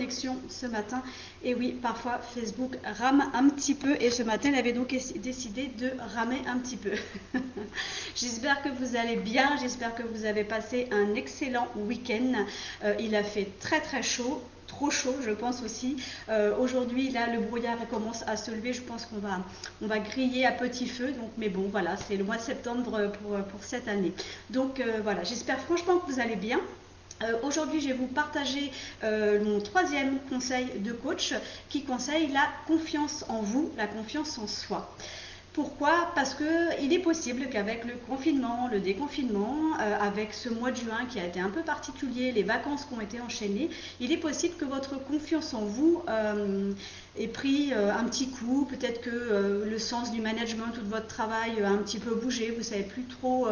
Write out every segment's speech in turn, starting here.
connexion ce matin. Et oui, parfois Facebook rame un petit peu et ce matin, elle avait donc décidé de ramer un petit peu. J'espère que vous allez bien, j'espère que vous avez passé un excellent week-end. Il a fait très très chaud. Trop chaud, je pense aussi. Aujourd'hui, là, le brouillard commence à se lever. Je pense qu'on va griller à petit feu. Donc, mais bon, voilà, c'est le mois de septembre pour cette année. Donc, voilà, j'espère franchement que vous allez bien. Aujourd'hui, je vais vous partager mon troisième conseil de coach qui conseille la confiance en vous, la confiance en soi. Pourquoi? Parce qu'il est possible qu'avec le confinement, le déconfinement, avec ce mois de juin qui a été un peu particulier, les vacances qui ont été enchaînées, il est possible que votre confiance en vous ait pris un petit coup. Peut-être que le sens du management ou de votre travail a un petit peu bougé, vous ne savez plus trop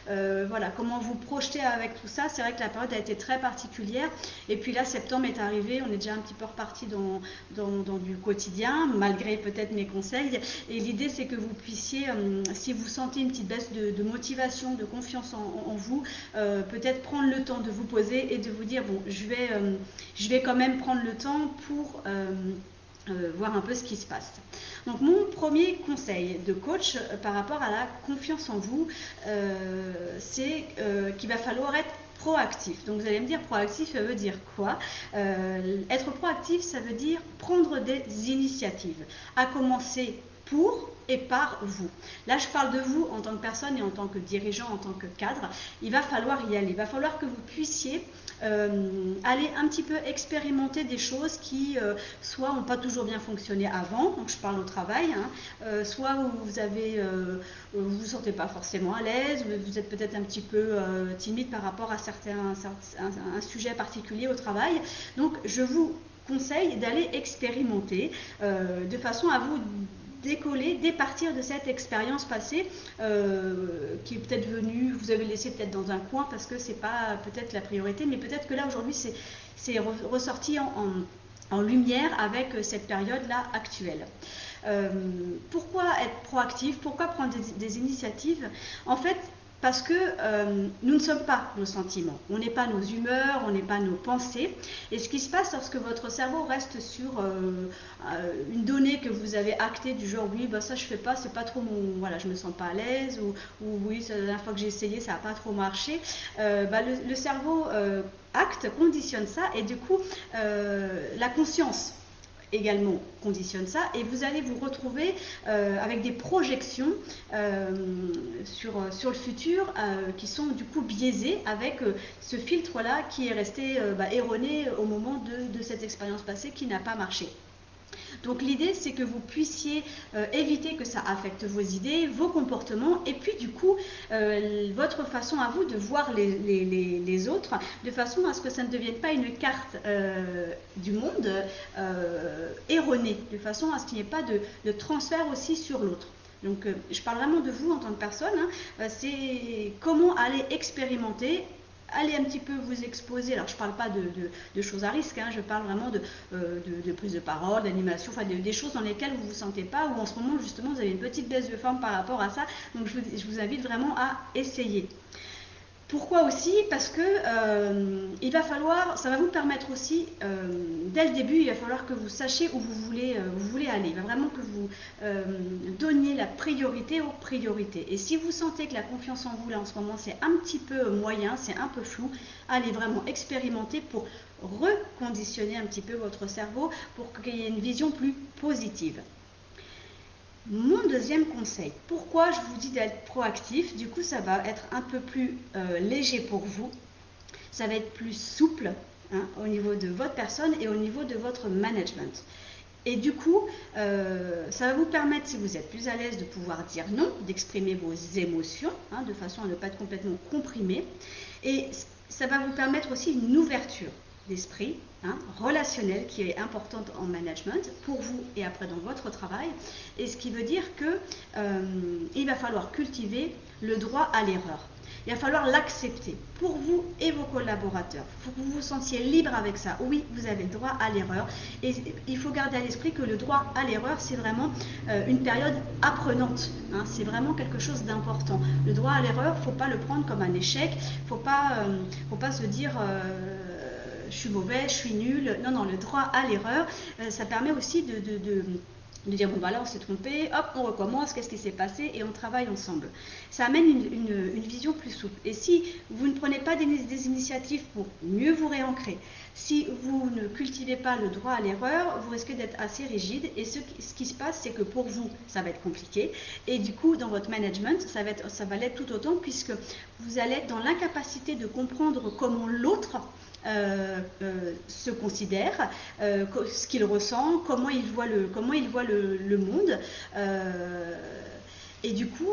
voilà, comment vous projeter avec tout ça. C'est vrai que la période a été très particulière. Et puis là, septembre est arrivé, on est déjà un petit peu reparti dans du quotidien, malgré peut-être mes conseils. Et l'idée, c'est que vous puissiez, si vous sentez une petite baisse de motivation, de confiance en vous, peut-être prendre le temps de vous poser et de vous dire, bon, je vais quand même prendre le temps pour voir un peu ce qui se passe. Donc mon premier conseil de coach par rapport à la confiance en vous, c'est qu'il va falloir être proactif. Donc vous allez me dire, proactif, ça veut dire quoi? Être proactif, ça veut dire prendre des initiatives, à commencer pour et par vous. Là, je parle de vous en tant que personne et en tant que dirigeant, en tant que cadre. Il va falloir y aller. Il va falloir que vous puissiez aller un petit peu expérimenter des choses qui, soit n'ont pas toujours bien fonctionné avant, donc je parle au travail, hein, soit où vous vous sentez pas forcément à l'aise, vous êtes peut-être un petit peu timide par rapport à un sujet particulier au travail. Donc, je vous conseille d'aller expérimenter de façon à vous décoller, départir de cette expérience passée qui est peut-être venue, vous avez laissé peut-être dans un coin parce que c'est pas peut-être la priorité, mais peut-être que là aujourd'hui c'est ressorti en lumière avec cette période-là actuelle. Pourquoi être proactif? Pourquoi prendre des initiatives? En fait, parce que nous ne sommes pas nos sentiments, on n'est pas nos humeurs, on n'est pas nos pensées. Et ce qui se passe lorsque votre cerveau reste sur une donnée que vous avez actée du genre oui, bah ça je fais pas, c'est pas trop mon, voilà, je me sens pas à l'aise, ou oui, c'est la dernière fois que j'ai essayé, ça n'a pas trop marché. Le cerveau acte, conditionne ça, et du coup la conscience également conditionne ça, et vous allez vous retrouver avec des projections sur le futur qui sont du coup biaisées avec ce filtre là qui est resté erroné au moment de cette expérience passée qui n'a pas marché. Donc l'idée, c'est que vous puissiez éviter que ça affecte vos idées, vos comportements, et puis du coup, votre façon à vous de voir les autres, de façon à ce que ça ne devienne pas une carte du monde erronée, de façon à ce qu'il n'y ait pas de transfert aussi sur l'autre. Donc je parle vraiment de vous en tant que personne, hein, c'est comment aller expérimenter, allez un petit peu vous exposer. Alors je ne parle pas de choses à risque, hein, je parle vraiment de prise de parole, d'animation, enfin des choses dans lesquelles vous ne vous sentez pas, ou en ce moment justement vous avez une petite baisse de forme par rapport à ça. Donc je vous invite vraiment à essayer. Pourquoi aussi? Parce que il va falloir, ça va vous permettre aussi, dès le début, il va falloir que vous sachiez où vous voulez aller. Il va vraiment que vous donniez la priorité aux priorités. Et si vous sentez que la confiance en vous, là, en ce moment, c'est un petit peu moyen, c'est un peu flou, allez vraiment expérimenter pour reconditionner un petit peu votre cerveau pour qu'il y ait une vision plus positive. Mon deuxième conseil, pourquoi je vous dis d'être proactif? Du coup, ça va être un peu plus léger pour vous, ça va être plus souple au niveau de votre personne et au niveau de votre management. Et du coup, ça va vous permettre, si vous êtes plus à l'aise, de pouvoir dire non, d'exprimer vos émotions, de façon à ne pas être complètement comprimé. Et ça va vous permettre aussi une ouverture d'esprit, relationnelle, qui est importante en management, pour vous et après dans votre travail. Et ce qui veut dire que il va falloir cultiver le droit à l'erreur. Il va falloir l'accepter pour vous et vos collaborateurs. Il faut que vous vous sentiez libre avec ça. Oui, vous avez le droit à l'erreur. Et il faut garder à l'esprit que le droit à l'erreur, c'est vraiment une période apprenante. C'est vraiment quelque chose d'important. Le droit à l'erreur, il ne faut pas le prendre comme un échec. Il ne faut pas se dire... je suis mauvais, je suis nul. Non, non, le droit à l'erreur, ça permet aussi de dire bon bah là on s'est trompé, hop on recommence, qu'est-ce qui s'est passé et on travaille ensemble. Ça amène une vision plus souple. Et si vous ne prenez pas des initiatives pour mieux vous réancrer, si vous ne cultivez pas le droit à l'erreur, vous risquez d'être assez rigide et ce qui se passe c'est que pour vous ça va être compliqué et du coup dans votre management ça va l'être tout autant puisque vous allez être dans l'incapacité de comprendre comment l'autre se considère, ce qu'il ressent, comment il voit le monde. Et du coup,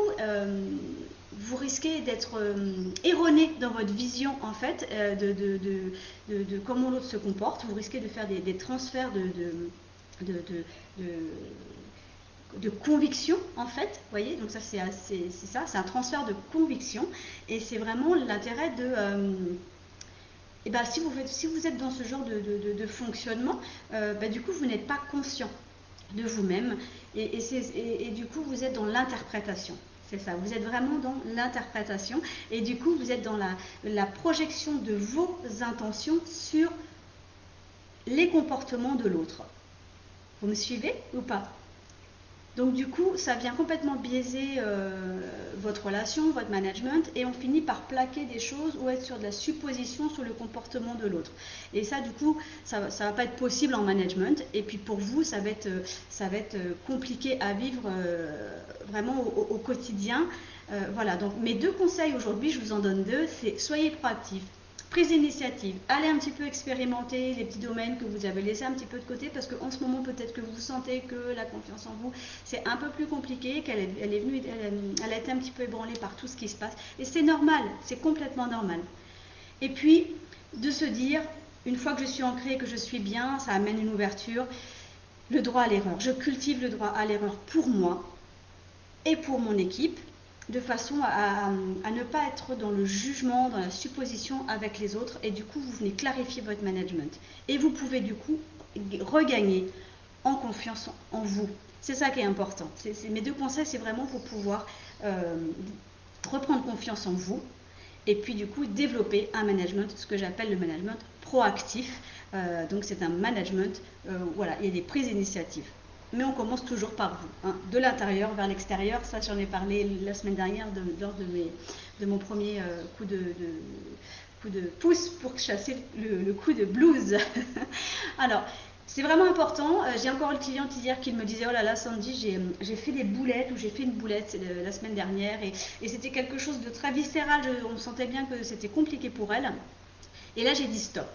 vous risquez d'être erroné dans votre vision en fait de comment l'autre se comporte. Vous risquez de faire des transferts de conviction en fait, vous voyez, donc ça c'est un transfert de conviction et c'est vraiment l'intérêt de et ben, si vous êtes dans ce genre de fonctionnement, du coup vous n'êtes pas conscient de vous-même et du coup vous êtes dans l'interprétation. C'est ça, vous êtes vraiment dans l'interprétation et du coup vous êtes dans la projection de vos intentions sur les comportements de l'autre. Vous me suivez ou pas? Donc du coup, ça vient complètement biaiser votre relation, votre management, et on finit par plaquer des choses ou être sur de la supposition sur le comportement de l'autre. Et ça, du coup, ça va pas être possible en management. Et puis pour vous, ça va être compliqué à vivre vraiment au quotidien. Voilà. Donc mes 2 conseils aujourd'hui, je vous en donne 2. C'est soyez proactifs. Prise d'initiative, allez un petit peu expérimenter les petits domaines que vous avez laissés un petit peu de côté parce qu'en ce moment peut-être que vous sentez que la confiance en vous c'est un peu plus compliqué, qu'elle elle a été un petit peu ébranlée par tout ce qui se passe et c'est normal, c'est complètement normal. Et puis de se dire, une fois que je suis ancrée, que je suis bien, ça amène une ouverture, le droit à l'erreur. Je cultive le droit à l'erreur pour moi et pour mon équipe, de façon à ne pas être dans le jugement, dans la supposition avec les autres et du coup vous venez clarifier votre management et vous pouvez du coup regagner en confiance en vous. C'est ça qui est important. Mes 2 conseils, c'est vraiment pour pouvoir reprendre confiance en vous et puis du coup développer un management, ce que j'appelle le management proactif. Donc c'est un management, voilà, il y a des prises d'initiative. Mais on commence toujours par vous, hein, de l'intérieur vers l'extérieur. Ça, j'en ai parlé la semaine dernière lors de mon premier coup de pouce pour chasser le coup de blues. Alors, c'est vraiment important. J'ai encore une cliente hier qui me disait « Oh là là, Sandy, j'ai fait des boulettes ou j'ai fait une boulette la semaine dernière. » Et c'était quelque chose de très viscéral. On sentait bien que c'était compliqué pour elle. Et là, j'ai dit « Stop ».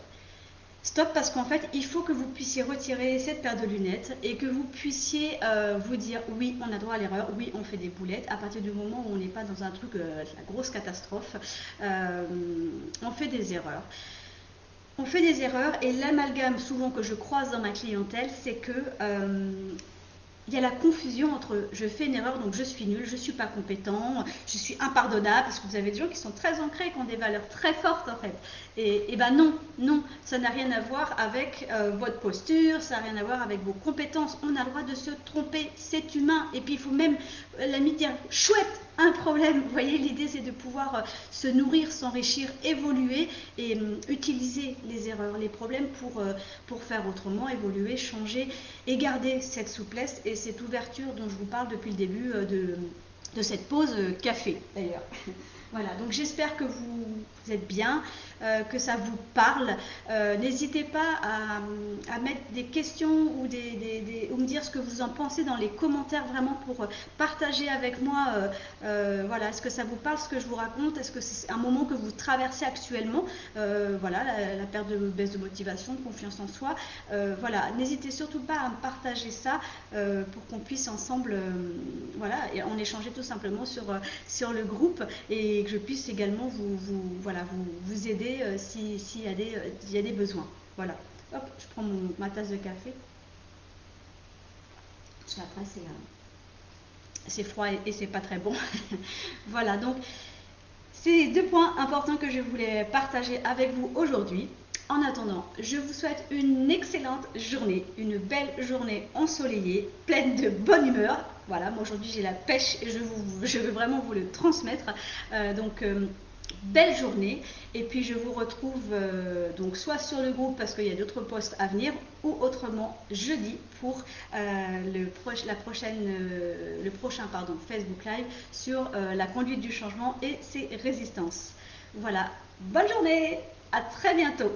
Stop parce qu'en fait, il faut que vous puissiez retirer cette paire de lunettes et que vous puissiez vous dire oui, on a droit à l'erreur, oui, on fait des boulettes. À partir du moment où on n'est pas dans un truc, la grosse catastrophe, on fait des erreurs. On fait des erreurs et l'amalgame souvent que je croise dans ma clientèle, c'est que il y a la confusion entre je fais une erreur donc je suis nul, je ne suis pas compétent, je suis impardonnable parce que vous avez des gens qui sont très ancrés, qui ont des valeurs très fortes en fait. Et ben non, ça n'a rien à voir avec votre posture, ça n'a rien à voir avec vos compétences. On a le droit de se tromper, c'est humain. Et puis il faut même la limite dire chouette, un problème. Vous voyez, l'idée c'est de pouvoir se nourrir, s'enrichir, évoluer et utiliser les erreurs, les problèmes pour faire autrement, évoluer, changer et garder cette souplesse et cette ouverture dont je vous parle depuis le début de cette pause café d'ailleurs. Voilà, donc j'espère que vous êtes bien, que ça vous parle. N'hésitez pas à mettre des questions ou ou me dire ce que vous en pensez dans les commentaires vraiment pour partager avec moi. Voilà, est-ce que ça vous parle ce que je vous raconte? Est-ce que c'est un moment que vous traversez actuellement? Voilà, la perte de baisse de motivation, de confiance en soi. Voilà, n'hésitez surtout pas à me partager ça pour qu'on puisse ensemble, voilà, et en échanger tout simplement sur le groupe et que je puisse également vous aider s'il y a des besoins. Voilà. Hop, je prends ma tasse de café. Parce qu'après, c'est froid et c'est pas très bon. Voilà, donc c'est 2 points importants que je voulais partager avec vous aujourd'hui. En attendant, je vous souhaite une excellente journée, une belle journée ensoleillée, pleine de bonne humeur. Voilà, moi aujourd'hui j'ai la pêche et je veux vraiment vous le transmettre. Donc belle journée et puis je vous retrouve donc soit sur le groupe parce qu'il y a d'autres posts à venir ou autrement jeudi pour le prochain Facebook Live sur la conduite du changement et ses résistances. Voilà, bonne journée, à très bientôt.